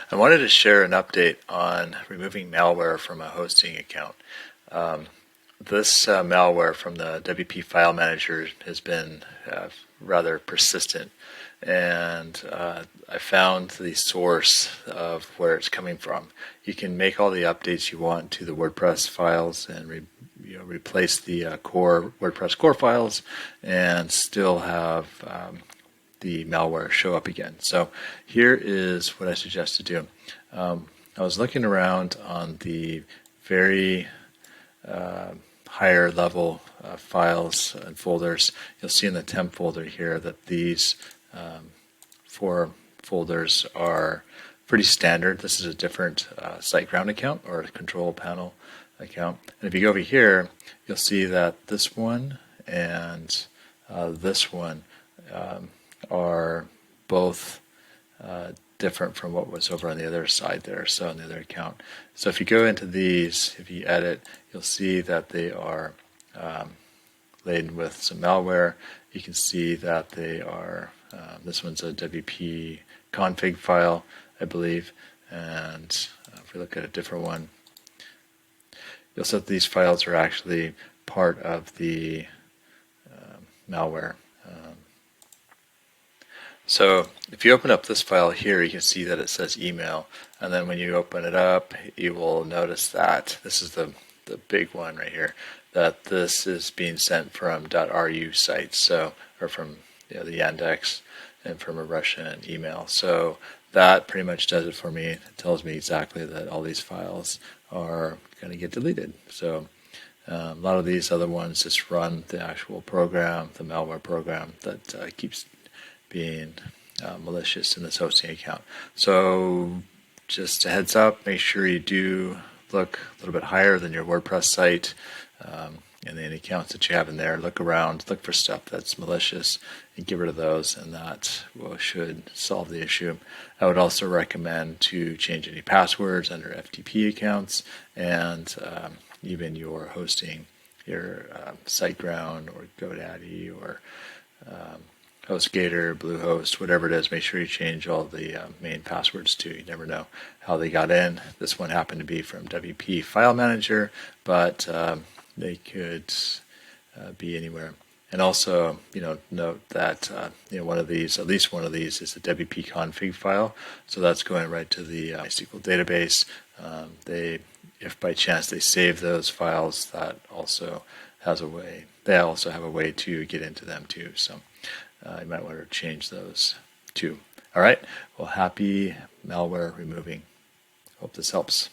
I wanted to share an update on removing malware from a hosting account. This malware from the WP file manager has been rather persistent, and I found the source of where it's coming from. You can make all the updates you want to the WordPress files and replace the core WordPress core files and still have the malware show up again. So here is what I suggest to do. I was looking around on the very higher level files and folders. You'll see in the temp folder here that these 4 folders are pretty standard. This is a different SiteGround account or a control panel account. And if you go over here, you'll see that this one and this one are both different from what was over on the other side there, so on the other account. So if you go into these, if you edit, you'll see that they are laden with some malware. You can see that they are, this one's a WP config file, I believe, and if we look at a different one, you'll see that these files are actually part of the malware. So if you open up this file here, you can see that it says email, and then when you open it up, you will notice that this is the big one right here, that this is being sent from .ru site, so or from the Yandex and from a Russian email. So that pretty much does it for me. It tells me exactly that all these files are going to get deleted. So a lot of these other ones just run the actual program, the malware program that keeps being malicious in this hosting account. So just a heads up, make sure you do look a little bit higher than your WordPress site and any accounts that you have in there. Look around, look for stuff that's malicious and get rid of those, and that should solve the issue. I would also recommend to change any passwords under FTP accounts and even your hosting, your SiteGround or GoDaddy or HostGator, Bluehost, whatever it is, make sure you change all the main passwords too. You never know how they got in. This one happened to be from WP File Manager, but they could be anywhere. And also, note that one of these, at least one of these, is a WP config file. So that's going right to the MySQL database. If by chance they save those files, that also has a way. They also have a way to get into them too. So you might want to change those too. All right. Well, happy malware removing. Hope this helps.